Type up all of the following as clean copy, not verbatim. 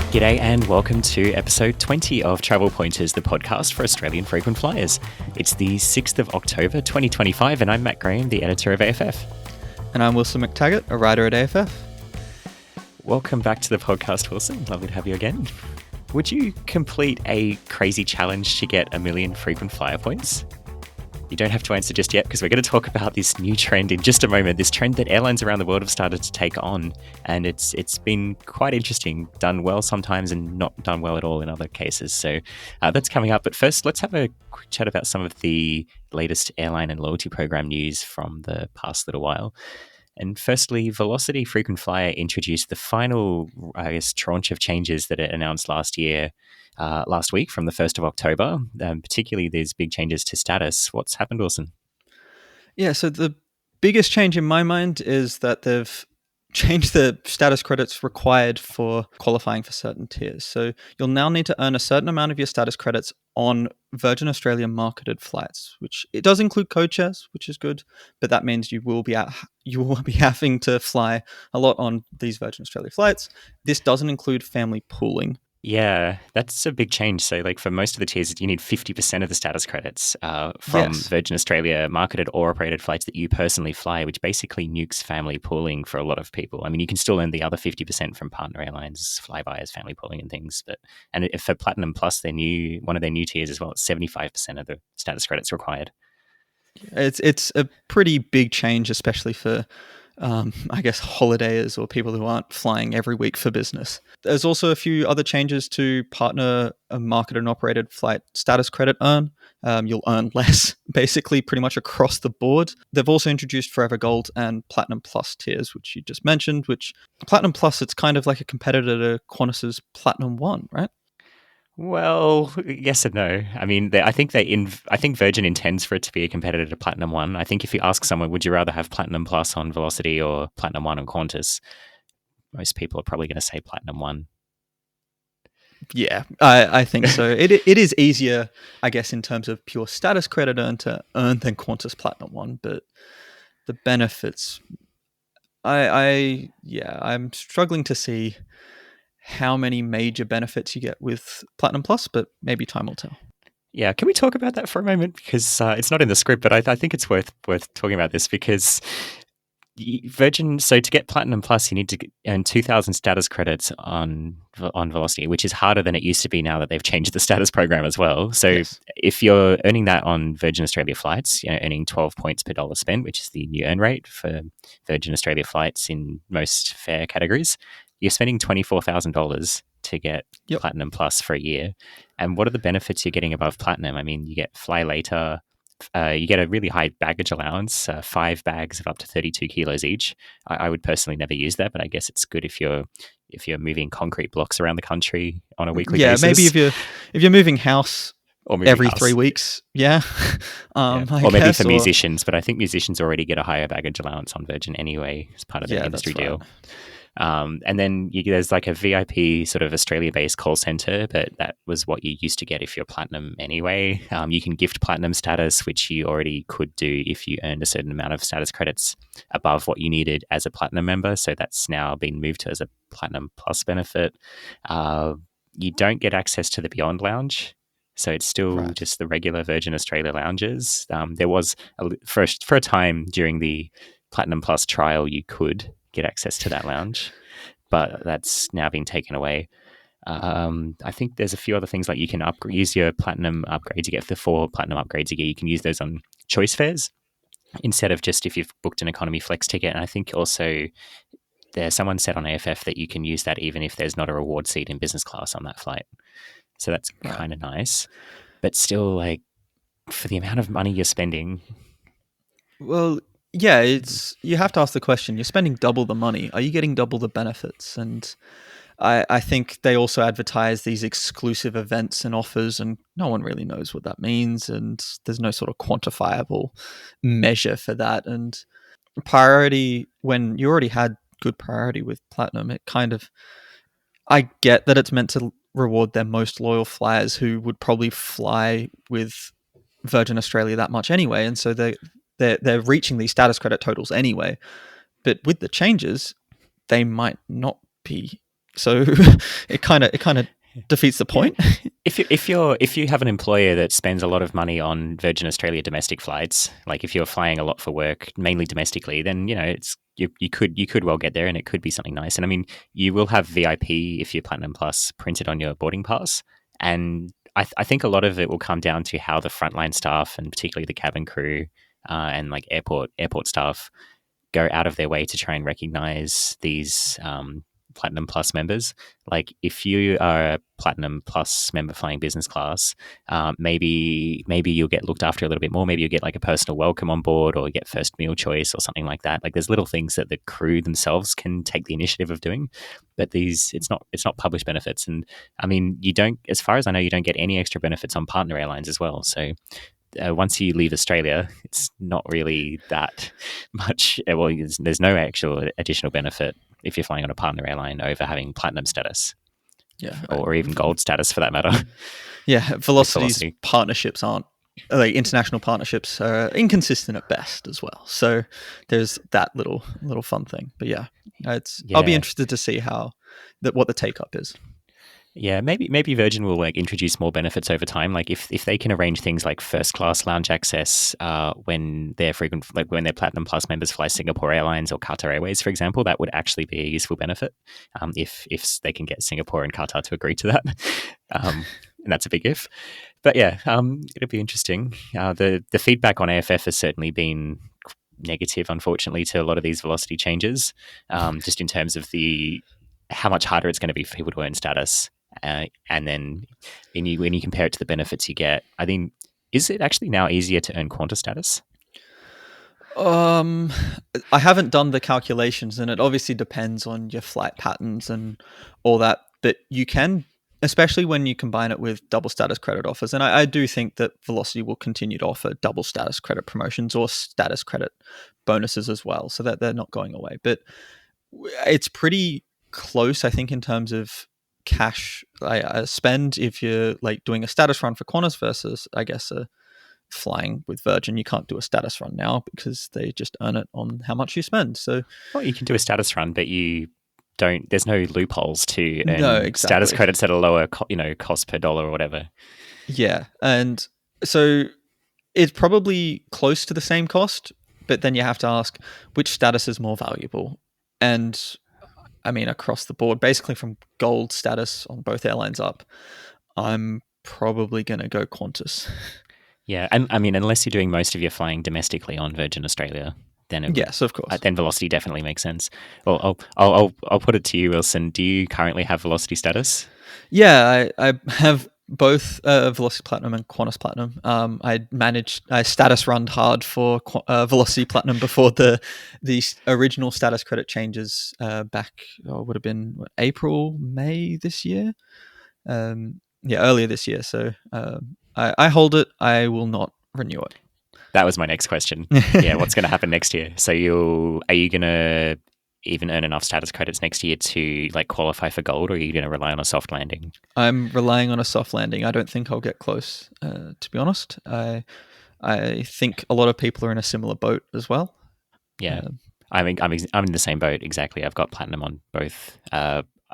G'day and welcome to episode 20 of Travel Pointers, the podcast for Australian frequent flyers. It's the 6th of October 2025 and I'm Matt Graham, the editor of AFF. And I'm Wilson McTaggart, a writer at AFF. Welcome back to the podcast, Wilson. Lovely to have you again. Would you complete a crazy challenge to get 1 million frequent flyer points? You don't have to answer just yet because we're going to talk about this new trend in just a moment, this trend that airlines around the world have started to take on. And it's been quite interesting, done well sometimes and not done well at all in other cases. So that's coming up. But first, let's have a quick chat about some of the latest airline and loyalty program news from the past little while. And firstly, Velocity Frequent Flyer introduced the final, tranche of changes that it announced last week from the 1st of October. Particularly, there's big changes to status. What's happened, Wilson? Yeah, so the biggest change in my mind is that they've changed the status credits required for qualifying for certain tiers. So you'll now need to earn a certain amount of your status credits on Virgin Australia marketed flights, which it does include code shares, which is good, but that means you will be having to fly a lot on these Virgin Australia flights. This doesn't include family pooling. Yeah, that's a big change. So for most of the tiers, you need 50% of the status credits from Virgin Australia marketed or operated flights that you personally fly, which basically nukes family pooling for a lot of people. I mean, you can still earn the other 50% from partner airlines, flybys, family pooling and things. And if for Platinum Plus, one of their new tiers as well, it's 75% of the status credits required. It's a pretty big change, especially for holidayers or people who aren't flying every week for business. There's also a few other changes to partner marketed and operated flight status credit earn. You'll earn less, basically, pretty much across the board. They've also introduced Forever Gold and Platinum Plus tiers, which you just mentioned, which Platinum Plus, it's kind of like a competitor to Qantas's Platinum One, right? Well, yes and no. I mean, I think Virgin intends for it to be a competitor to Platinum One. I think if you ask someone, would you rather have Platinum Plus on Velocity or Platinum One on Qantas? Most people are probably going to say Platinum One. Yeah, I think so. It is easier, I guess, in terms of pure status credit to earn than Qantas Platinum One, but the benefits, I'm struggling to see how many major benefits you get with Platinum Plus, but maybe time will tell. Yeah, can we talk about that for a moment? Because it's not in the script, but I think it's worth talking about this because Virgin. So to get Platinum Plus, you need to earn 2,000 status credits on Velocity, which is harder than it used to be now that they've changed the status program as well. So yes. If you're earning that on Virgin Australia flights, earning 12 points per dollar spent, which is the new earn rate for Virgin Australia flights in most fare categories, you're spending $24,000 to get Platinum Plus for a year. And what are the benefits you're getting above Platinum? I mean, you get fly later, you get a really high baggage allowance, 5 bags of up to 32 kilos each. I would personally never use that, but I guess it's good if you're moving concrete blocks around the country on a weekly basis. Yeah, maybe if you're moving house every 3 weeks, or maybe for musicians, but I think musicians already get a higher baggage allowance on Virgin anyway as part of the industry deal. And then there's like a VIP sort of Australia-based call center, but that was what you used to get if you're Platinum anyway. You can gift Platinum status, which you already could do if you earned a certain amount of status credits above what you needed as a Platinum member. So that's now been moved to as a Platinum Plus benefit. You don't get access to the Beyond Lounge. So it's still just the regular Virgin Australia lounges. There was, for a time during the Platinum Plus trial, you could get access to that lounge, but that's now been taken away. I think there's a few other things like you can use your Platinum upgrades. You get the 4 Platinum upgrades you can use those on choice fares instead of just if you've booked an economy flex ticket. And I think also someone said on AFF that you can use that even if there's not a reward seat in business class on that flight. So that's kind of nice, but still, for the amount of money you're spending. Well, yeah, you have to ask the question, you're spending double the money. Are you getting double the benefits? And I think they also advertise these exclusive events and offers, and no one really knows what that means. And there's no sort of quantifiable measure for that. And priority, when you already had good priority with Platinum, I get that it's meant to reward their most loyal flyers who would probably fly with Virgin Australia that much anyway. And so they're reaching these status credit totals anyway. But with the changes, they might not be So it kind of defeats the point. Yeah. If you have an employer that spends a lot of money on Virgin Australia domestic flights, like if you're flying a lot for work, mainly domestically, then it's you could well get there, and it could be something nice. And I mean, you will have VIP if you're Platinum Plus printed on your boarding pass, and I think a lot of it will come down to how the frontline staff and particularly the cabin crew and like airport staff go out of their way to try and recognize these Platinum Plus members. Like if you are a Platinum Plus member flying business class, maybe you'll get looked after a little bit more. Maybe you'll get like a personal welcome on board, or get first meal choice or something like that. Like there's little things that the crew themselves can take the initiative of doing, but it's not published benefits. And I mean, you don't, as far as I know, you don't get any extra benefits on partner airlines as well. So once you leave Australia, it's not really that much. Well, there's no actual additional benefit if you're flying on a partner airline over having platinum status, or even gold status for that matter. Yeah, Velocity's partnerships aren't, like international partnerships are inconsistent at best as well. So there's that little fun thing. But I'll be interested to see what the take up is. Yeah, maybe Virgin will like introduce more benefits over time. Like if they can arrange things like first class lounge access when they're when their Platinum Plus members fly Singapore Airlines or Qatar Airways, for example, that would actually be a useful benefit. If they can get Singapore and Qatar to agree to that, and that's a big if. But yeah, it'll be interesting. The feedback on AFF has certainly been negative, unfortunately, to a lot of these Velocity changes, just in terms of how much harder it's going to be for people to earn status. And then when you compare it to the benefits you get, I think, is it actually now easier to earn Qantas status? I haven't done the calculations, and it obviously depends on your flight patterns and all that, but you can, especially when you combine it with double status credit offers. And I do think that Velocity will continue to offer double status credit promotions or status credit bonuses as well, so that they're not going away. But it's pretty close, I think, in terms of cash spend if you're like doing a status run for Qantas versus, I guess, flying with Virgin. You can't do a status run now because they just earn it on how much you spend. So, well, you can do a status run, but you don't. There's no loopholes to earn status credits at a lower, cost per dollar or whatever. Yeah, and so it's probably close to the same cost, but then you have to ask which status is more valuable. And I mean, across the board, basically from gold status on both airlines up, I'm probably going to go Qantas. Yeah, and I mean, unless you're doing most of your flying domestically on Virgin Australia, then yes, of course. Then Velocity definitely makes sense. Well, I'll put it to you, Wilson. Do you currently have Velocity status? Yeah, I have both Velocity Platinum and Qantas Platinum. I status run hard for Velocity Platinum before the original status credit changes back. Would have been April, May this year. Earlier this year. So I hold it. I will not renew it. That was my next question. Yeah, what's going to happen next year? So are you going to even earn enough status credits next year to like qualify for gold, or are you going to rely on a soft landing? I'm relying on a soft landing. I don't think I'll get close, to be honest. I think a lot of people are in a similar boat as well. Yeah, I'm in the same boat exactly. I've got platinum on both.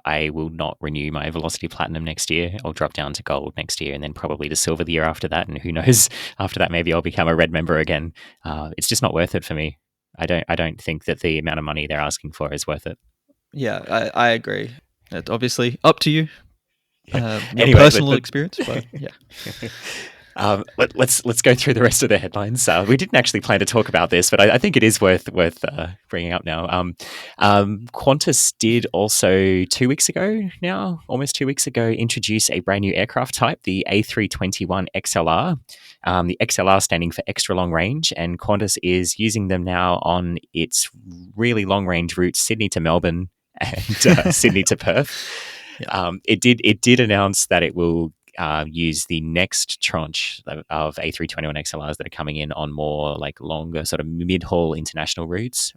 I will not renew my Velocity Platinum next year. I'll drop down to gold next year, and then probably to silver the year after that. And who knows, after that, maybe I'll become a red member again. It's just not worth it for me. I don't think that the amount of money they're asking for is worth it. Yeah, I agree. It's obviously up to you. Anyway, personal experience, but yeah. Let's go through the rest of the headlines. We didn't actually plan to talk about this, but I think it is worth bringing up now. Qantas did also 2 weeks ago now, almost 2 weeks ago, introduce a brand new aircraft type, the A321 XLR. The XLR standing for extra long range, and Qantas is using them now on its really long range routes, Sydney to Melbourne and Sydney to Perth. Yeah. It did announce that it will use the next tranche of A321 XLRs that are coming in on more like longer sort of mid-haul international routes,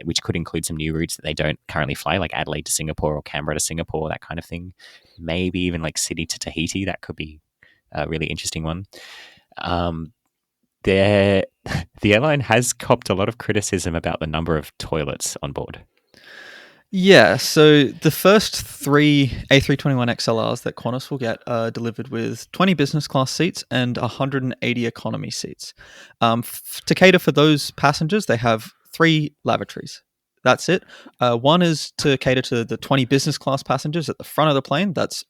which could include some new routes that they don't currently fly, like Adelaide to Singapore or Canberra to Singapore, that kind of thing. Maybe even like Sydney to Tahiti. That could be a really interesting one. The airline has copped a lot of criticism about the number of toilets on board. Yeah, so the first three A321XLRs that Qantas will get are delivered with 20 business class seats and 180 economy seats. To cater for those passengers, they have three lavatories. That's it. One is to cater to the 20 business class passengers at the front of the plane. That's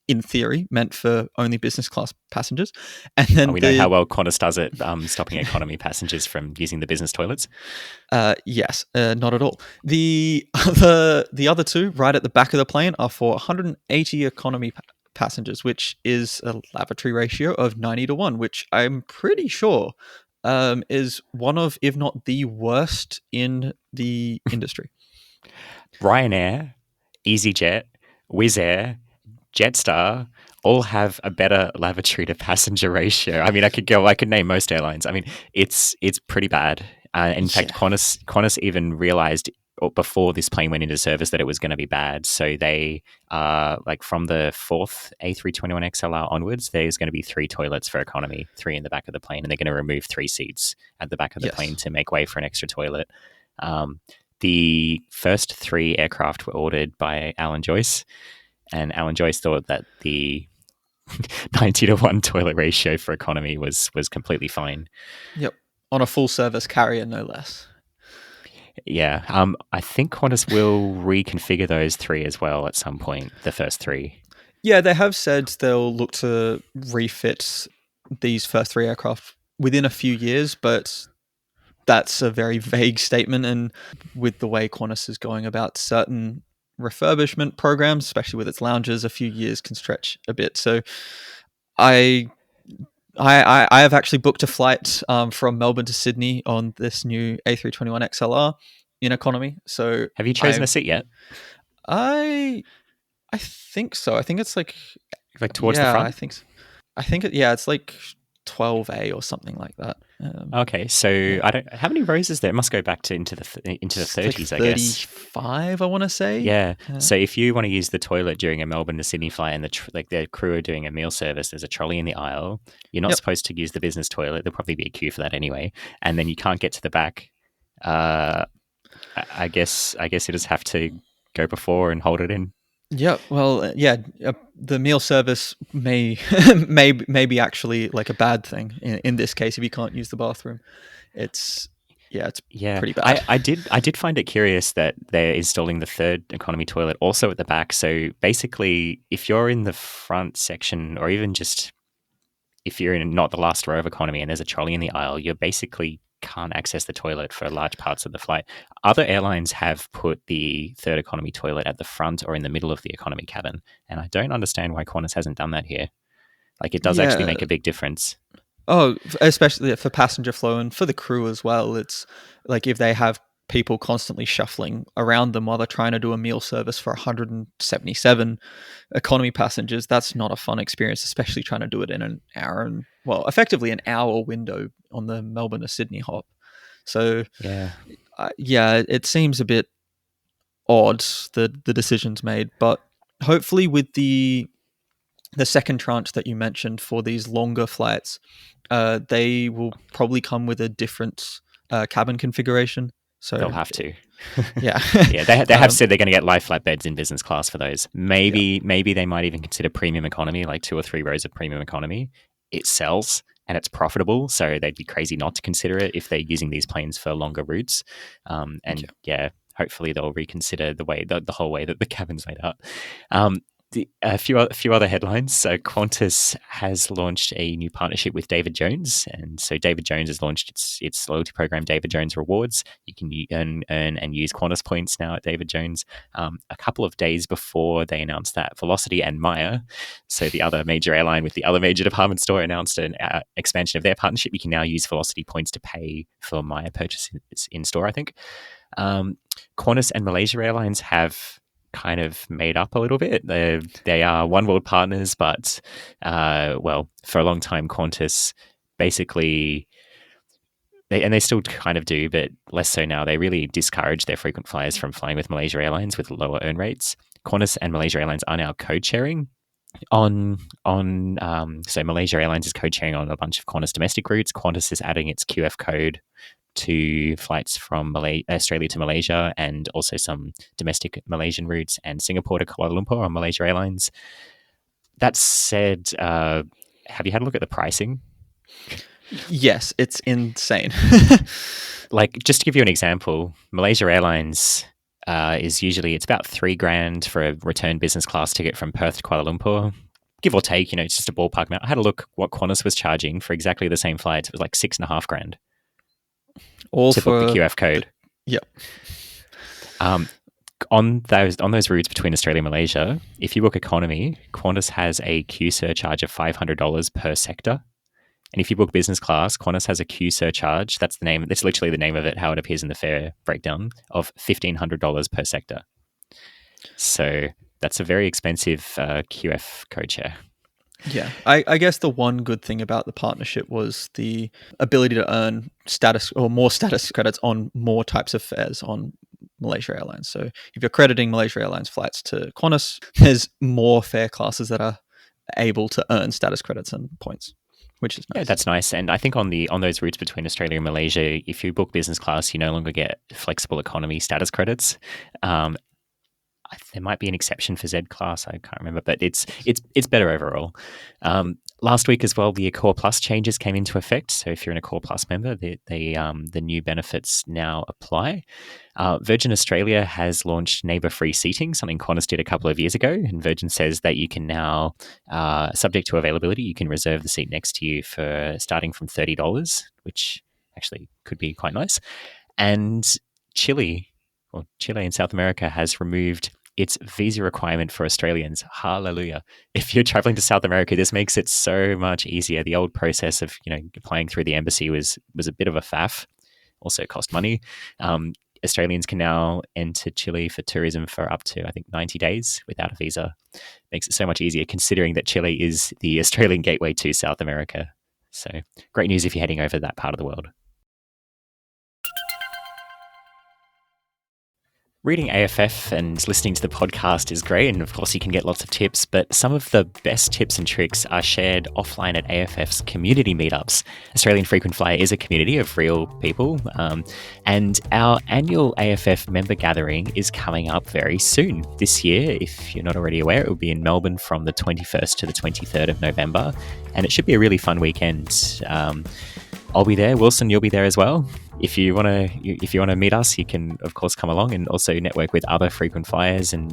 in theory meant for only business class passengers. And then We know how well Qantas does it, stopping economy passengers from using the business toilets. Yes, not at all. The other two, right at the back of the plane, are for 180 economy passengers, which is a lavatory ratio of 90-1, which I'm pretty sure is one of, if not the worst in the industry. Ryanair, EasyJet, Wizz Air, Jetstar all have a better lavatory to passenger ratio. I mean, I could name most airlines. I mean, it's pretty bad. In fact, Qantas even realized before this plane went into service that it was going to be bad. So they like from the fourth A321XLR onwards, there's going to be 3 toilets for economy, 3 in the back of the plane, and they're going to remove 3 seats at the back of the plane to make way for an extra toilet. The first 3 aircraft were ordered by Alan Joyce, and Alan Joyce thought that the 90-1 toilet ratio for economy was completely fine. Yep, on a full service carrier, no less. Yeah, I think Qantas will reconfigure those 3 as well at some point. The first 3. Yeah, they have said they'll look to refit these first 3 aircraft within a few years, but that's a very vague statement. And with the way Qantas is going about certain refurbishment programs, especially with its lounges, a few years can stretch a bit. So I have actually booked a flight from Melbourne to Sydney on this new A321XLR in economy. So have you chosen a seat yet? I think so. I think it's like towards the front. I think it's like 12A or something like that. Okay, so I don't. How many rows is there? It must go back to into the 30s, like I guess. 35, I want to say. Yeah. So if you want to use the toilet during a Melbourne to Sydney flight, and the crew are doing a meal service, there's a trolley in the aisle. You're not supposed to use the business toilet. There'll probably be a queue for that anyway. And then you can't get to the back. I guess you just have to go before and hold it in. Yeah, well, the meal service may be actually like a bad thing in this case if you can't use the bathroom. It's pretty bad. I did find it curious that they're installing the third economy toilet also at the back. So basically, if you're in the front section, or even just if you're in not the last row of economy and there's a trolley in the aisle, you basically can't access the toilet for large parts of the flight. Other airlines have put the third economy toilet at the front or in the middle of the economy cabin, and I don't understand why Qantas hasn't done that here. Like, it does actually make a big difference. Oh, especially for passenger flow and for the crew as well. It's like if they have people constantly shuffling around them while they're trying to do a meal service for 177 economy passengers, that's not a fun experience, especially trying to do it in an hour and, well, effectively an hour window on the Melbourne to Sydney hop. So it seems a bit odd, the decisions made, but hopefully with the second tranche that you mentioned for these longer flights, they will probably come with a different cabin configuration. So they'll have to. Yeah. Yeah, they have said they're going to get lie flat beds in business class for those. Maybe they might even consider premium economy, like 2 or 3 rows of premium economy. It sells and it's profitable, so they'd be crazy not to consider it if they're using these planes for longer routes. Hopefully they'll reconsider the whole way that the cabin's made up. A few other headlines. So Qantas has launched a new partnership with David Jones, and so David Jones has launched its loyalty program, David Jones Rewards. You can earn and use Qantas points now at David Jones. A couple of days before they announced that, Velocity and Myer, so the other major airline with the other major department store, announced an expansion of their partnership. You can now use Velocity points to pay for Myer purchases in store, I think. Qantas and Malaysia Airlines have kind of made up a little bit. They are one world partners, but for a long time Qantas basically, they still kind of do, but less so now, they really discourage their frequent flyers from flying with Malaysia Airlines with lower earn rates. Qantas and Malaysia Airlines are now code sharing so Malaysia Airlines is code sharing on a bunch of Qantas domestic routes. Qantas is adding its QF code to flights from Australia to Malaysia, and also some domestic Malaysian routes, and Singapore to Kuala Lumpur on Malaysia Airlines. That said, have you had a look at the pricing? Yes, it's insane. Like, just to give you an example, Malaysia Airlines is usually, it's about $3,000 for a return business class ticket from Perth to Kuala Lumpur. Give or take, it's just a ballpark amount. I had a look what Qantas was charging for exactly the same flights. It was like $6,500. All to for book the QF code. Yep. On those routes between Australia and Malaysia, if you book economy, Qantas has a Q surcharge of $500 per sector. And if you book business class, Qantas has a Q surcharge. That's literally the name of it, how it appears in the fare breakdown, of $1,500 per sector. So that's a very expensive QF code share. Yeah, I guess the one good thing about the partnership was the ability to earn more status credits on more types of fares on Malaysia Airlines. So if you're crediting Malaysia Airlines flights to Qantas, there's more fare classes that are able to earn status credits and points, which is nice. Yeah, that's nice. And I think on those routes between Australia and Malaysia, if you book business class, you no longer get flexible economy status credits. There might be an exception for Z class. I can't remember, but it's better overall. Last week as well, the Accor Plus changes came into effect. So if you're an Accor Plus member, the new benefits now apply. Virgin Australia has launched neighbour-free seating, something Qantas did a couple of years ago. And Virgin says that you can now, subject to availability, you can reserve the seat next to you for starting from $30, which actually could be quite nice. And Chile in South America has removed its visa requirement for Australians. Hallelujah. If you're traveling to South America, this makes it so much easier. The old process of, applying through the embassy was a bit of a faff. Also cost money. Australians can now enter Chile for tourism for up to, I think, 90 days without a visa. Makes it so much easier considering that Chile is the Australian gateway to South America. So great news if you're heading over that part of the world. Reading AFF and listening to the podcast is great, and of course you can get lots of tips, but some of the best tips and tricks are shared offline at AFF's community meetups. Australian Frequent Flyer is a community of real people, and our annual AFF member gathering is coming up very soon. This year, if you're not already aware, it will be in Melbourne from the 21st to the 23rd of November, and it should be a really fun weekend. I'll be there. Wilson, you'll be there as well. If you want to meet us, you can of course come along and also network with other frequent flyers and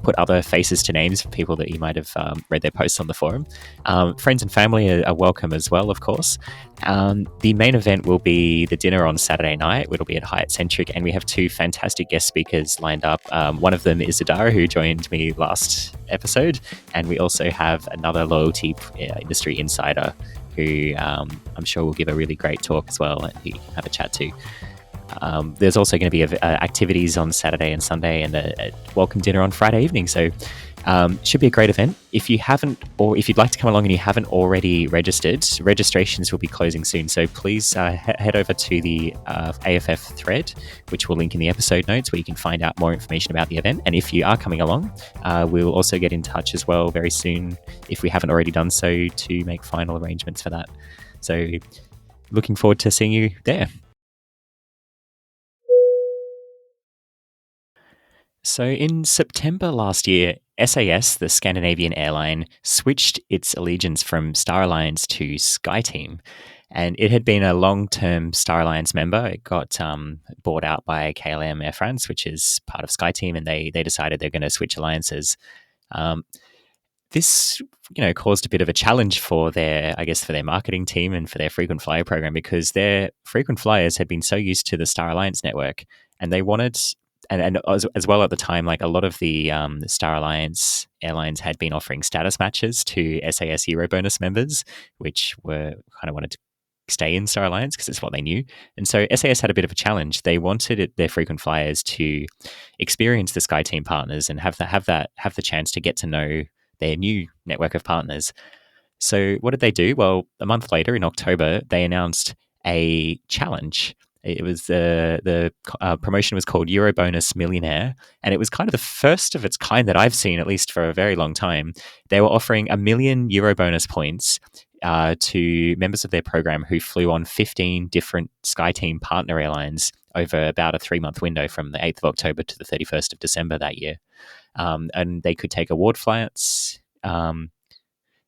put other faces to names for people that you might have read their posts on the forum. Friends and family are welcome as well, of course. The main event will be the dinner on Saturday night. It'll be at Hyatt Centric, and we have two fantastic guest speakers lined up. One of them is Adara, who joined me last episode, and we also have another loyalty industry insider who I'm sure will give a really great talk as well, and you can have a chat to. There's also going to be activities on Saturday and Sunday, and a welcome dinner on Friday evening. So should be a great event. If you haven't, or if you'd like to come along and you haven't already registered, registrations will be closing soon. So please head over to the AFF thread, which will link in the episode notes, where you can find out more information about the event. And if you are coming along, we'll also get in touch as well very soon, if we haven't already done so, to make final arrangements for that. So looking forward to seeing you there. So in September last year, SAS, the Scandinavian airline, switched its allegiance from Star Alliance to SkyTeam. And it had been a long-term Star Alliance member. It got bought out by KLM Air France, which is part of SkyTeam, and they decided they're going to switch alliances. This, caused a bit of a challenge for their marketing team and for their frequent flyer program, because their frequent flyers had been so used to the Star Alliance network, and they wanted... And as well at the time, like a lot of the Star Alliance airlines had been offering status matches to SAS Eurobonus members, which wanted to stay in Star Alliance because it's what they knew. And so SAS had a bit of a challenge. They wanted their frequent flyers to experience the SkyTeam partners and have the chance to get to know their new network of partners. So what did they do? Well, a month later in October, they announced a challenge. It was the promotion was called Eurobonus Millionaire, and it was kind of the first of its kind that I've seen, at least for a very long time. They were offering 1 million Eurobonus points to members of their program who flew on 15 different SkyTeam partner airlines over about a 3-month window from the 8th of October to the 31st of December that year. And they could take award flights.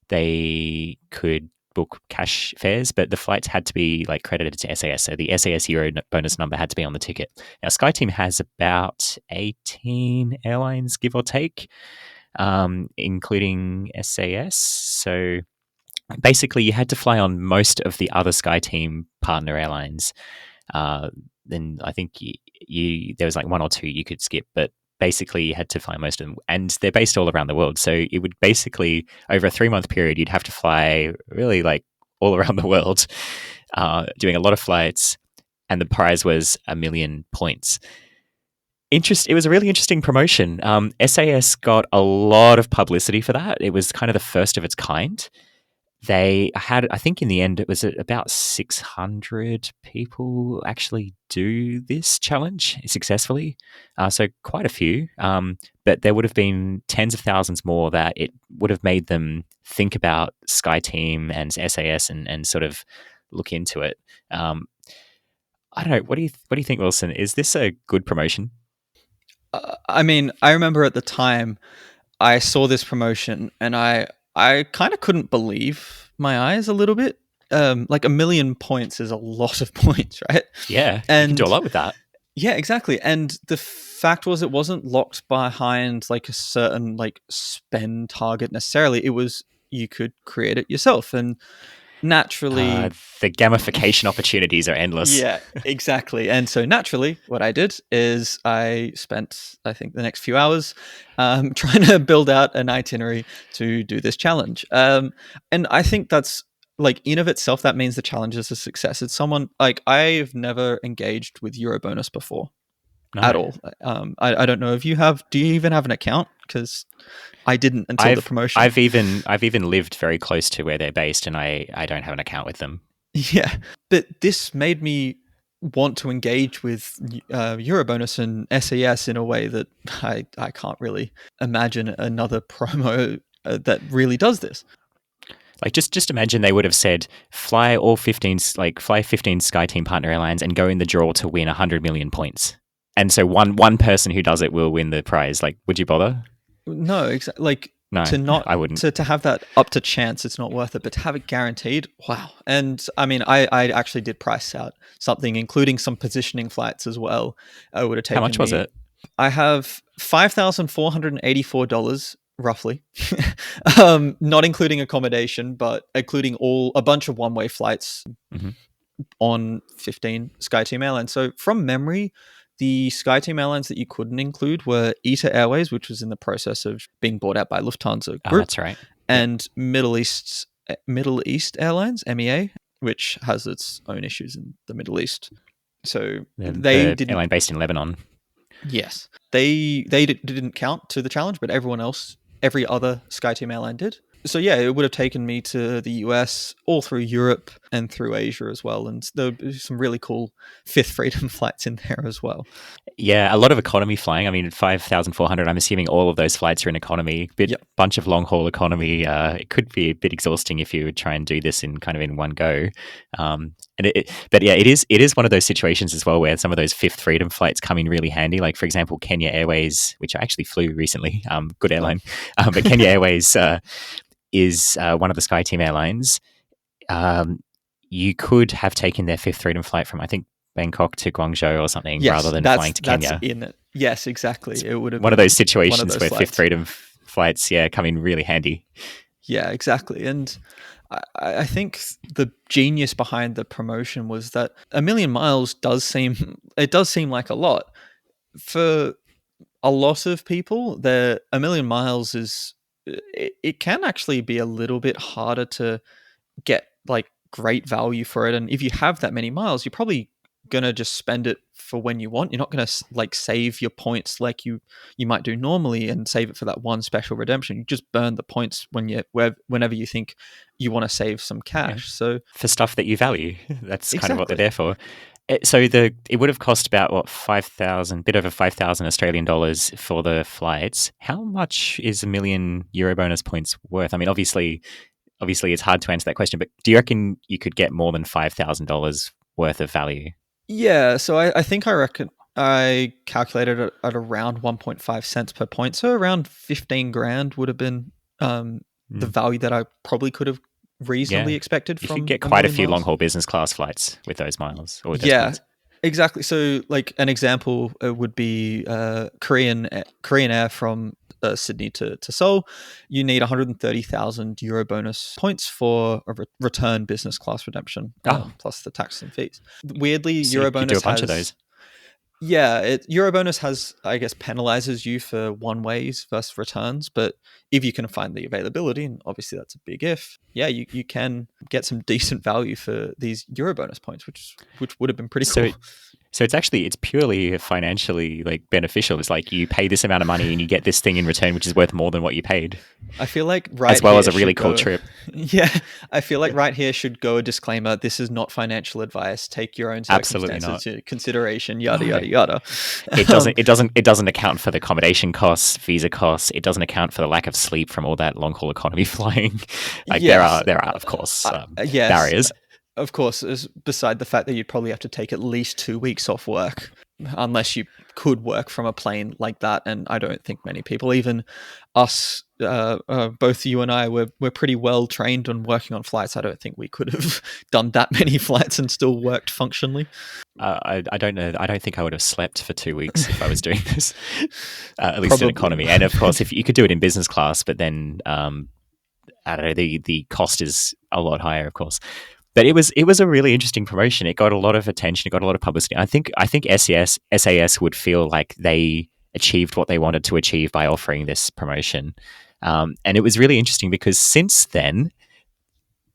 They could book cash fares, but the flights had to be like credited to SAS. So the SAS Euro bonus number had to be on the ticket. Now, SkyTeam has about 18 airlines, give or take, including SAS. So basically, you had to fly on most of the other SkyTeam partner airlines. Then I think there was like one or two you could skip, but basically you had to fly most of them, and they're based all around the world. So it would basically, over a 3-month period, you'd have to fly really like all around the world, doing a lot of flights, and the prize was 1 million points. It was a really interesting promotion. SAS got a lot of publicity for that. It was kind of the first of its kind. They had, I think in the end, it was about 600 people actually do this challenge successfully. So quite a few. But there would have been tens of thousands more that it would have made them think about SkyTeam and SAS and sort of look into it. I don't know. What do you think, Wilson? Is this a good promotion? I mean, I remember at the time I saw this promotion and I kind of couldn't believe my eyes a little bit. Like 1 million points is a lot of points, right? Yeah, and you can do a lot with that. Yeah, exactly. And the fact was, it wasn't locked behind like a certain like spend target necessarily. It was, you could create it yourself, and naturally the gamification opportunities are endless. Yeah, exactly. And so naturally what I did is I spent, I think, the next few hours trying to build out an itinerary to do this challenge. And I think that's like, in of itself, that means the challenge is a success. It's someone like, I've never engaged with Eurobonus before. No. At all. I don't know if you have. Do you even have an account? Because I didn't until the promotion. I've even lived very close to where they're based, and I don't have an account with them. Yeah, but this made me want to engage with Eurobonus and SAS in a way that I can't really imagine another promo that really does this. Like, just imagine they would have said, fly 15 SkyTeam partner airlines and go in the draw to win 100 million points. And so one person who does it will win the prize. Like, would you bother? No, exactly. Like, no, I wouldn't. To have that up to chance, it's not worth it. But to have it guaranteed, wow. And I mean, I actually did price out something, including some positioning flights as well. It would have taken. How much was it? I have $5,484 roughly, not including accommodation, but including a bunch of one-way flights on 15 SkyTeam airlines. So from memory, the SkyTeam airlines that you couldn't include were ITA Airways, which was in the process of being bought out by Lufthansa Group. Oh, that's right. And Middle East Airlines, MEA, which has its own issues in the Middle East. So they didn't. Airline based in Lebanon. Yes, they didn't count to the challenge, but every other SkyTeam airline did. So yeah, it would have taken me to the US, all through Europe and through Asia as well. And there were some really cool Fifth Freedom flights in there as well. Yeah, a lot of economy flying. I mean, 5,400, I'm assuming all of those flights are in economy. Bunch of long-haul economy. It could be a bit exhausting if you would try and do this in one go. But yeah, it is one of those situations as well where some of those Fifth Freedom flights come in really handy. Like, for example, Kenya Airways, which I actually flew recently, good airline. But Kenya Airways is one of the SkyTeam airlines. You could have taken their Fifth Freedom flight from, I think, Bangkok to Guangzhou or something, rather than flying to Kenya. That's in it. Yes, exactly. It would have one of those situations where Fifth Freedom flights, come in really handy. Yeah, exactly. And I think the genius behind the promotion was that 1 million miles does seem like a lot. For a lot of people, 1 million miles is, it can actually be a little bit harder to get like great value for it. And if you have that many miles, you're probably gonna just spend it for when you want. You're not gonna like save your points like you might do normally and save it for that one special redemption. You just burn the points whenever you think you want to save some cash. Yeah. So for stuff that you value, that's kind of what they're there for. So it would have cost about bit over 5,000 Australian dollars for the flights. How much is 1 million Eurobonus points worth? I mean, obviously, obviously it's hard to answer that question, but do you reckon you could get more than $5,000 worth of value? Yeah, so I think I reckon I calculated it at around 1.5 cents per point. So around 15 grand would have been the value that I probably could have reasonably expected You could from get a quite a million few miles. long-haul business class flights with those miles or with those Yeah, points. exactly. So like an example would be Korean Air from Sydney to Seoul. You need 130,000 euro bonus points for a return business class redemption, plus the tax and fees. Weirdly, So euro you do a bonus bunch has of those. Yeah, Eurobonus has, I guess, penalizes you for one ways versus returns. But if you can find the availability, and obviously that's a big if, yeah, you can get some decent value for these Eurobonus points, which would have been pretty cool. So it's purely financially like beneficial. It's like you pay this amount of money and you get this thing in return, which is worth more than what you paid. I feel like as well as a really cool trip. Yeah, I feel like right here should go a disclaimer: this is not financial advice. Take your own circumstances into consideration. Yada yada yada. It doesn't account for the accommodation costs, visa costs. It doesn't account for the lack of sleep from all that long haul economy flying. Like yes. there are of course yes. barriers. Of course, beside the fact that you'd probably have to take at least 2 weeks off work, unless you could work from a plane like that. And I don't think many people, even us, both you and I, we're pretty well trained on working on flights. I don't think we could have done that many flights and still worked functionally. I don't know. I don't think I would have slept for 2 weeks if I was doing this, at least in economy. And of course, if you could do it in business class, but then I don't know, the cost is a lot higher, of course. But it was a really interesting promotion. It got a lot of attention. It got a lot of publicity. I think SAS would feel like they achieved what they wanted to achieve by offering this promotion. And it was really interesting because since then,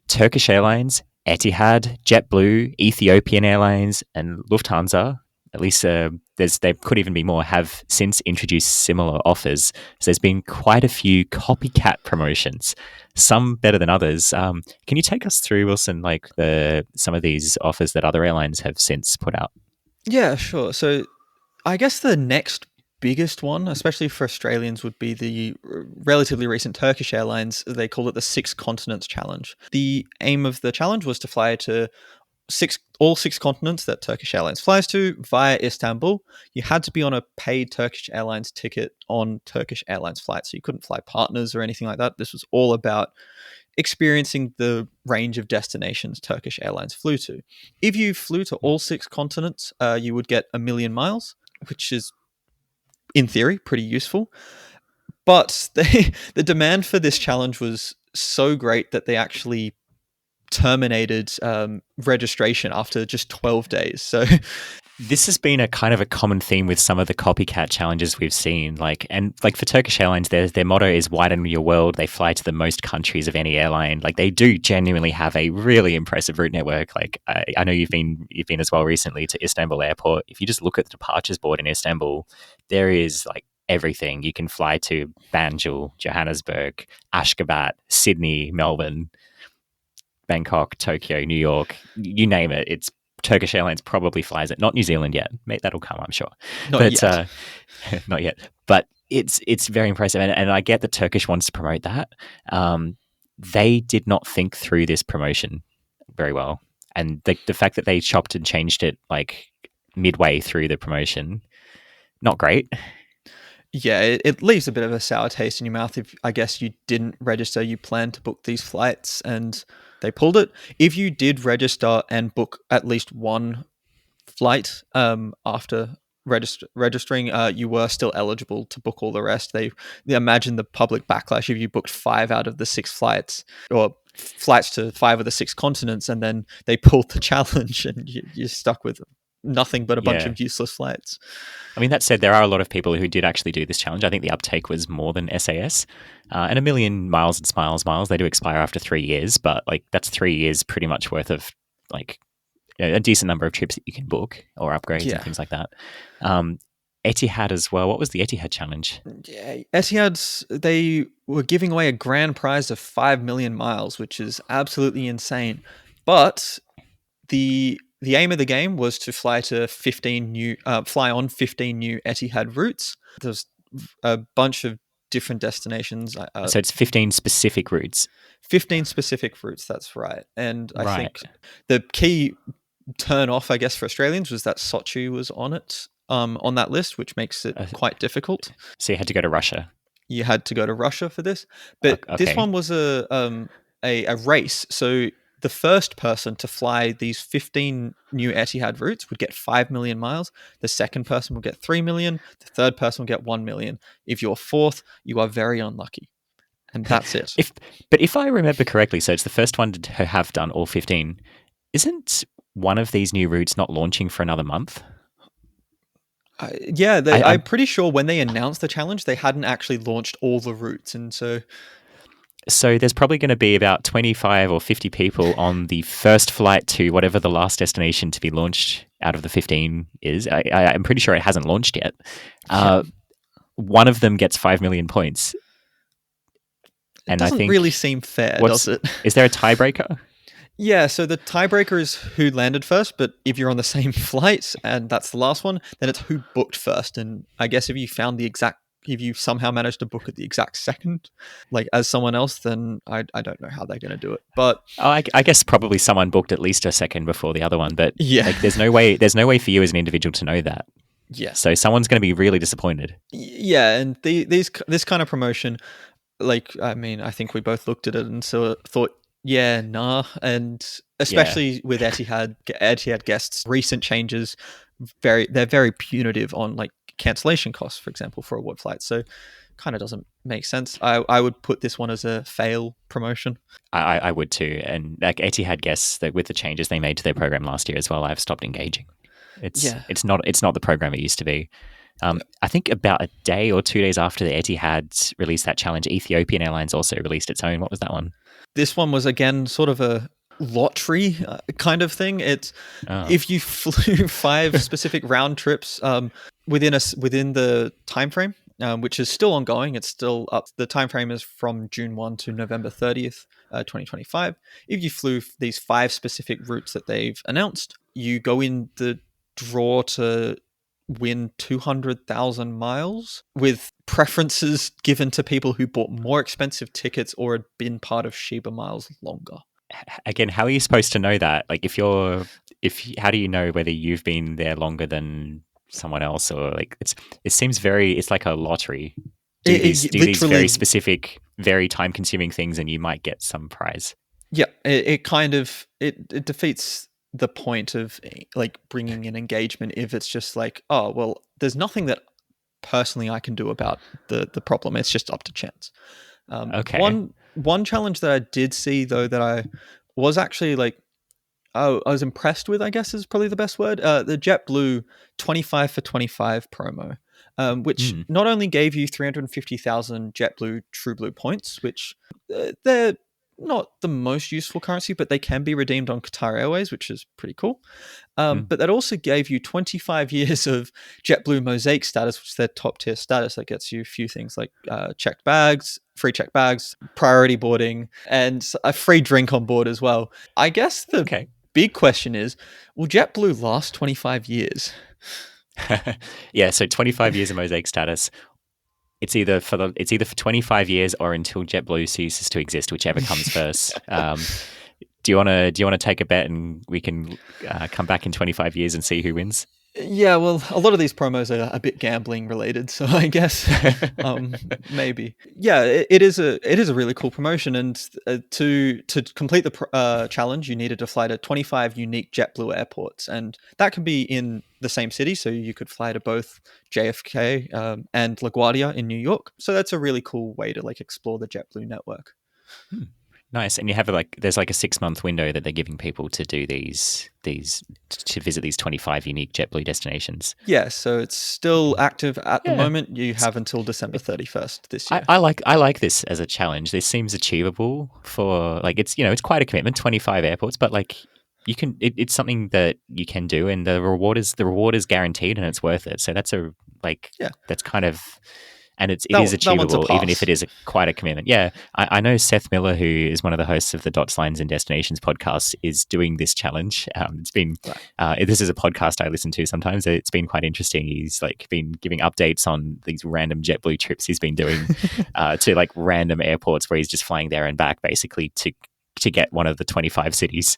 Turkish Airlines, Etihad, JetBlue, Ethiopian Airlines, and Lufthansa, at least there could even be more, have since introduced similar offers. So there's been quite a few copycat promotions, some better than others. Can you take us through, Wilson, like some of these offers that other airlines have since put out? Yeah, sure. So I guess the next biggest one, especially for Australians, would be the relatively recent Turkish Airlines. They call it the Six Continents Challenge. The aim of the challenge was to fly to all six continents that Turkish Airlines flies to via Istanbul. You had to be on a paid Turkish Airlines ticket on Turkish Airlines flights, so you couldn't fly partners or anything like that. This was all about experiencing the range of destinations Turkish Airlines flew to. If you flew to all six continents, you would get 1 million miles, which is, in theory, pretty useful. But the demand for this challenge was so great that they actually terminated registration after just 12 days. So this has been a kind of a common theme with some of the copycat challenges we've seen. Like for Turkish Airlines, their motto is widen your world. They fly to the most countries of any airline. Like they do genuinely have a really impressive route network. Like I know you've been as well recently to Istanbul Airport. If you just look at the departures board in Istanbul, there is like everything. You can fly to Banjul, Johannesburg, Ashgabat, Sydney, Melbourne, Bangkok, Tokyo, New York, you name it. It's Turkish Airlines probably flies it. Not New Zealand yet. That'll come, I'm sure. Not yet. Not yet. But it's very impressive. And I get that Turkish wants to promote that. They did not think through this promotion very well. And the fact that they chopped and changed it like midway through the promotion, not great. Yeah, it leaves a bit of a sour taste in your mouth if, I guess, you didn't register, you planned to book these flights and they pulled it. If you did register and book at least one flight after registering, you were still eligible to book all the rest. They imagine the public backlash if you booked 5 out of the 6 flights, or flights to 5 of the 6 continents, and then they pulled the challenge and you're stuck with nothing but a bunch of useless flights. I mean, that said, there are a lot of people who did actually do this challenge. I think the uptake was more than SAS. And 1 million miles and miles, they do expire after 3 years, but like that's 3 years pretty much worth of like a decent number of trips that you can book or upgrades and things like that. Etihad as well. What was the Etihad challenge? Yeah, Etihad's, they were giving away a grand prize of 5 million miles, which is absolutely insane. But the aim of the game was to fly on 15 new Etihad routes. There's a bunch of different destinations. So it's 15 specific routes. 15 specific routes, that's right. And I Right. think the key turn off, I guess, for Australians was that Sochi was on it, on that list, which makes it quite difficult. So you had to go to Russia. You had to go to Russia for this. But this one was a race. So the first person to fly these 15 new Etihad routes would get 5 million miles. The second person will get 3 million. The third person will get 1 million. If you're fourth, you are very unlucky. And that's it. But if I remember correctly, so it's the first one to have done all 15. Isn't one of these new routes not launching for another month? Yeah, I'm pretty sure when they announced the challenge, they hadn't actually launched all the routes. And so there's probably going to be about 25 or 50 people on the first flight to whatever the last destination to be launched out of the 15 is. I'm pretty sure it hasn't launched yet. One of them gets 5 million points. And it doesn't really seem fair, does it? Is there a tiebreaker? Yeah, so the tiebreaker is who landed first, but if you're on the same flight and that's the last one, then it's who booked first. And I guess if you somehow managed to book at the exact second, like as someone else, then I don't know how they're going to do it. But I guess probably someone booked at least a second before the other one. But yeah, there's no way for you as an individual to know that. Yeah. So someone's going to be really disappointed. Yeah, and this kind of promotion, I think we both looked at it and thought, yeah, nah. And especially with Etihad guests, recent changes, they're very punitive on cancellation costs, for example, for award flights. So kind of doesn't make sense. I would put this one as a fail promotion. I would too. And Etihad guests, that with the changes they made to their program last year as well, I've stopped engaging. It's not the program it used to be. I think about a day or 2 days after the Etihad released that challenge, Ethiopian Airlines also released its own. What was that one? This one was, again, sort of a lottery kind of thing. It's if you flew 5 specific round trips within the time frame, which is still ongoing. It's still up. The time frame is from June 1 to November 30th, 2025. If you flew these 5 specific routes that they've announced, you go in the draw to win 200,000 miles with preferences given to people who bought more expensive tickets or had been part of Sheba Miles longer. Again, how are you supposed to know that? How do you know whether you've been there longer than someone else, or it's like a lottery. Do these very specific, very time-consuming things, and you might get some prize. Yeah, it kind of it defeats the point of bringing in engagement if it's just there's nothing that personally I can do about the problem. It's just up to chance. Okay. One challenge that I did see though that I was actually I was impressed with, I guess is probably the best word. The JetBlue 25 for 25 promo, which not only gave you 350,000 JetBlue TrueBlue points, which they're not the most useful currency, but they can be redeemed on Qatar Airways, which is pretty cool. But that also gave you 25 years of JetBlue Mosaic status, which is their top tier status. That gets you a few things like checked bags, free checked bags, priority boarding, and a free drink on board as well. I guess the big question is, will JetBlue last 25 years? Yeah, so 25 years of Mosaic status. It's either for 25 years or until JetBlue ceases to exist, whichever comes first. Do you want to take a bet and we can come back in 25 years and see who wins? Yeah, well, a lot of these promos are a bit gambling related, so I guess maybe. Yeah, it is a really cool promotion, and to complete the challenge, you needed to fly to 25 unique JetBlue airports, and that can be in the same city, so you could fly to both JFK and LaGuardia in New York. So that's a really cool way to explore the JetBlue network. Nice. And you have there's a 6-month window that they're giving people to do to visit these 25 unique JetBlue destinations. Yeah, so it's still active at the moment. You have until December 31st this year. I like this as a challenge. This seems achievable for it's quite a commitment, 25 airports, but you can it's something that you can do, and the reward is guaranteed and it's worth it. So that's that's kind of and it is that one's a achievable, even if it pass. is quite a commitment. Yeah, I know Seth Miller, who is one of the hosts of the Dots, Lines, and Destinations podcast, is doing this challenge. It's been this is a podcast I listen to sometimes. It's been quite interesting. He's like been giving updates on these random JetBlue trips he's been doing to like random airports where he's just flying there and back, basically to get one of the 25 cities.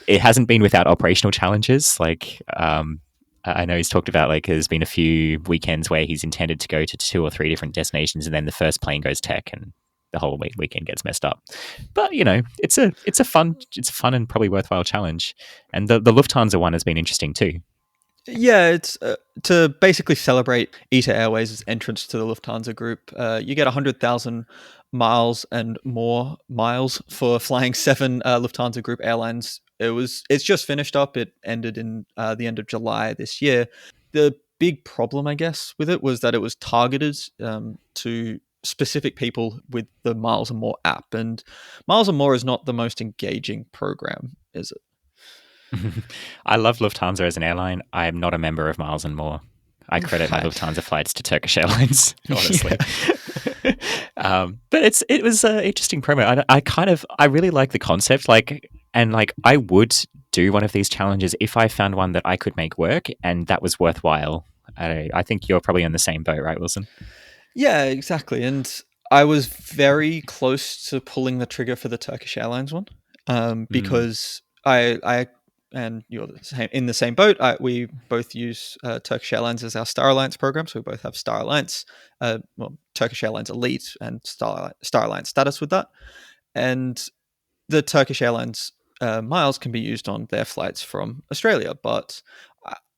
It hasn't been without operational challenges, like. I know he's talked about like there's been a few weekends where he's intended to go to 2 or 3 different destinations, and then the first plane goes tech, and the whole weekend gets messed up. But it's a fun and probably worthwhile challenge. And the Lufthansa one has been interesting too. Yeah, it's to basically celebrate ITA Airways' entrance to the Lufthansa group. You get 100,000 miles and more miles for flying 7 Lufthansa group airlines. It's just finished up. It ended in the end of July this year. The big problem, I guess, with it was that it was targeted to specific people with the Miles and More app, and Miles and More is not the most engaging program, is it? I love Lufthansa as an airline. I am not a member of Miles and More. I credit my Lufthansa flights to Turkish Airlines, honestly. But it was an interesting promo. I really like the concept. I would do one of these challenges if I found one that I could make work and that was worthwhile. I think you're probably on the same boat, right, Wilson? Yeah, exactly. And I was very close to pulling the trigger for the Turkish Airlines one because I and you're in the same boat. We both use Turkish Airlines as our Star Alliance program, so we both have Star Alliance, Turkish Airlines Elite and Star Alliance status with that. And the Turkish Airlines miles can be used on their flights from Australia, but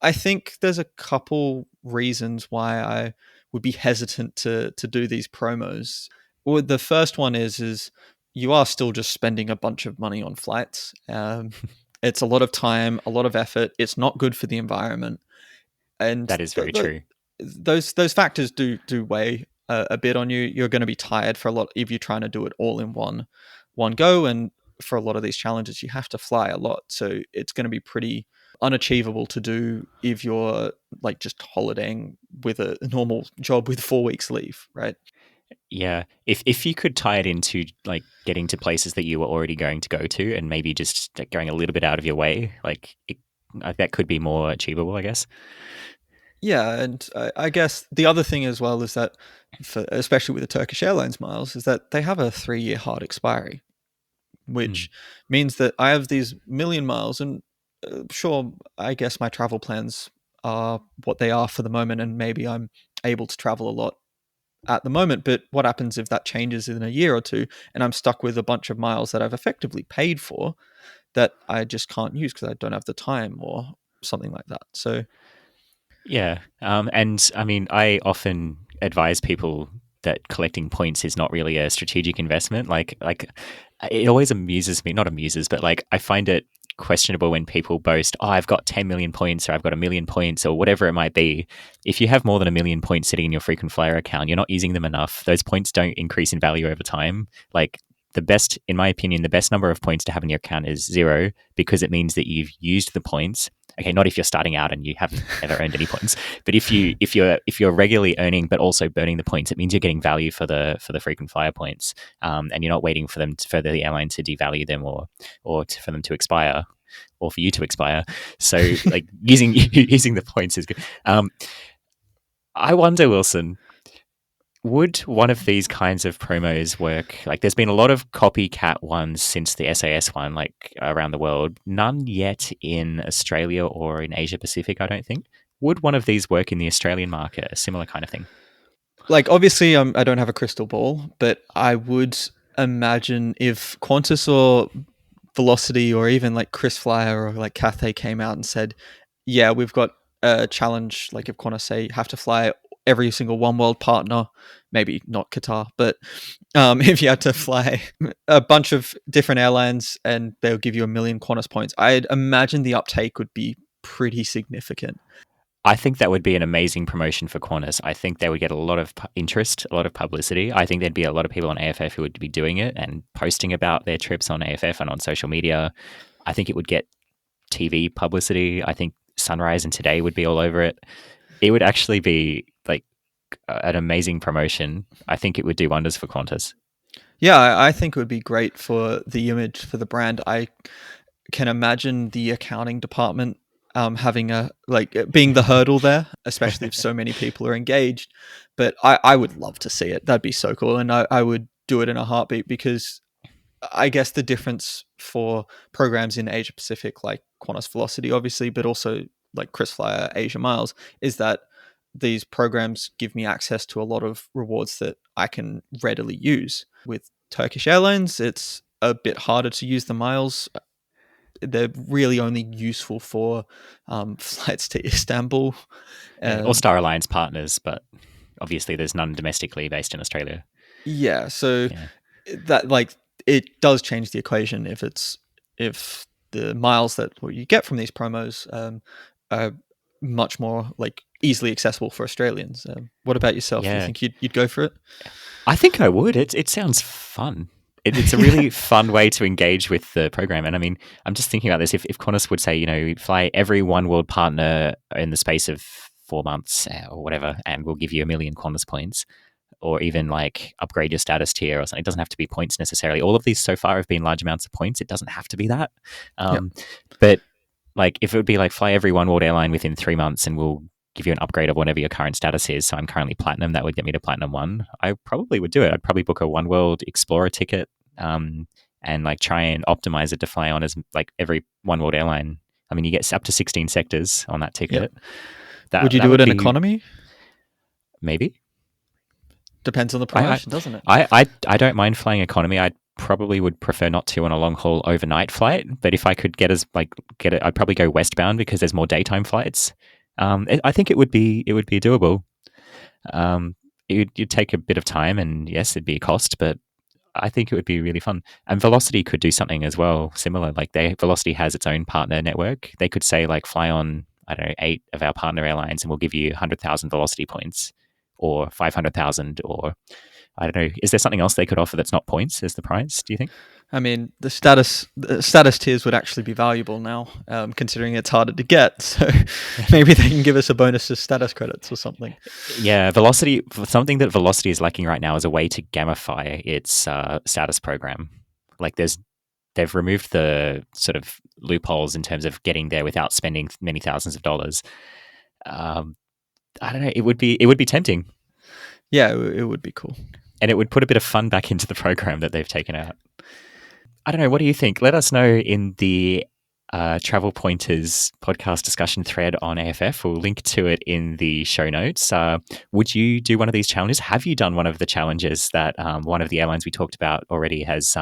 I think there's a couple reasons why I would be hesitant to do these promos. Well, the first one is you are still just spending a bunch of money on flights. It's a lot of time, a lot of effort. It's not good for the environment, and that is very true. Those factors do weigh a bit on you. You're going to be tired for a lot if you're trying to do it all in one go, and for a lot of these challenges, you have to fly a lot, so it's going to be pretty unachievable to do if you're like just holidaying with a normal job with 4 weeks leave, right? Yeah, if you could tie it into like getting to places that you were already going to go to, and maybe just going a little bit out of your way, that could be more achievable, I guess. Yeah, and I guess the other thing as well is that, especially with the Turkish Airlines miles, is that they have a 3-year hard expiry, which means that I have these million miles, and sure, I guess my travel plans are what they are for the moment, and maybe I'm able to travel a lot at the moment, but what happens if that changes in a year or two and I'm stuck with a bunch of miles that I've effectively paid for that I just can't use because I don't have the time or something like that? So yeah, and I mean, I often advise people that collecting points is not really a strategic investment. Like it always amuses me, not amuses, but like I find it questionable when people boast, oh, I've got 10 million points or I've got 1,000,000 points or whatever it might be. If you have more than 1,000,000 points sitting in your frequent flyer account, you're not using them enough. Those points don't increase in value over time. Like in my opinion, the best number of points to have in your account is 0 because it means that you've used the points. Okay, not if you're starting out and you haven't ever earned any points, but if you're regularly earning but also burning the points, it means you're getting value for the frequent flyer points, and you're not waiting for the airline to devalue them for them to expire, or for you to expire. So like using the points is good. I wonder, Wilson, would one of these kinds of promos work? Like, there's been a lot of copycat ones since the SAS one, like around the world. None yet in Australia or in Asia Pacific, I don't think. Would one of these work in the Australian market? A similar kind of thing? like obviously I don't have a crystal ball, but I would imagine if Qantas or Velocity or even like Chris Flyer or like Cathay came out and said, yeah, we've got a challenge, like if Qantas say you have to fly every single One World partner, maybe not Qatar, but if you had to fly a bunch of different airlines and they'll give you 1,000,000 Qantas points, I'd imagine the uptake would be pretty significant. I think that would be an amazing promotion for Qantas. I think they would get a lot of interest, a lot of publicity. I think there'd be a lot of people on AFF who would be doing it and posting about their trips on AFF and on social media. I think it would get TV publicity. I think Sunrise and Today would be all over it. It would actually be like an amazing promotion. I think it would do wonders for Qantas. Yeah, I think it would be great for the image, for the brand. I can imagine the accounting department having being the hurdle there, especially if so many people are engaged. But I would love to see it. That'd be so cool. And I would do it in a heartbeat, because I guess the difference for programs in Asia Pacific, like Qantas Velocity, obviously, but also like KrisFlyer Asia Miles, is that these programs give me access to a lot of rewards that I can readily use. With Turkish Airlines, it's a bit harder to use the miles. They're really only useful for flights to Istanbul. Or Star Alliance partners, but obviously there's none domestically based in Australia. Yeah, so that it does change the equation if the miles that you get from these promos are much more easily accessible for Australians. What about yourself? Do you think you'd go for it? I think I would. It sounds fun. It's a really fun way to engage with the program. And I mean, I'm just thinking about this. If Qantas would say, fly every One World partner in the space of 4 months or whatever, and we'll give you 1 million Qantas points, or even upgrade your status tier or something. It doesn't have to be points necessarily. All of these so far have been large amounts of points. It doesn't have to be that. But if it would be fly every One World airline within 3 months and we'll give you an upgrade of whatever your current status is. So I'm currently Platinum. That would get me to Platinum 1. I probably would do it. I'd probably book a One World Explorer ticket and try and optimize it to fly on as every One World airline. I mean, you get up to 16 sectors on that ticket. Yep. Would you do it in economy? Maybe. Depends on the promotion, doesn't it? I don't mind flying economy. I probably would prefer not to on a long haul overnight flight. But if I could get it, I'd probably go westbound because there's more daytime flights. I think it would be doable. You'd take a bit of time, and yes, it'd be a cost, but I think it would be really fun. And Velocity could do something as well, similar. Velocity has its own partner network. They could say fly on, I don't know, 8 of our partner airlines, and we'll give you 100,000 Velocity points, or 500,000, or I don't know. Is there something else they could offer that's not points as the prize, do you think? I mean, the status tiers would actually be valuable now, considering it's harder to get. So maybe they can give us a bonus of status credits or something. Yeah, Velocity. Something that Velocity is lacking right now is a way to gamify its status program. They've removed the sort of loopholes in terms of getting there without spending many thousands of dollars. I don't know. It would be tempting. Yeah, it would be cool. And it would put a bit of fun back into the program that they've taken out. I don't know. What do you think? Let us know in the Travel Pointers podcast discussion thread on AFF. We'll link to it in the show notes. Would you do one of these challenges? Have you done one of the challenges that one of the airlines we talked about already has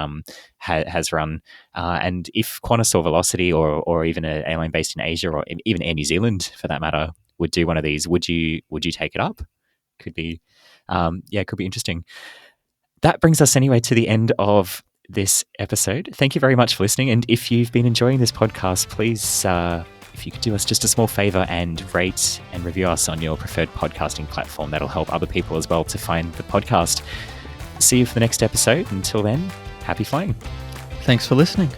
run? And if Qantas or Velocity or even an airline based in Asia, or even Air New Zealand for that matter, would do one of these, would you take it up? Could be, it could be interesting. That brings us anyway to the end of this episode. Thank you very much for listening. And if you've been enjoying this podcast, please, if you could do us just a small favor and rate and review us on your preferred podcasting platform, that'll help other people as well to find the podcast. See you for the next episode. Until then, happy flying. Thanks for listening.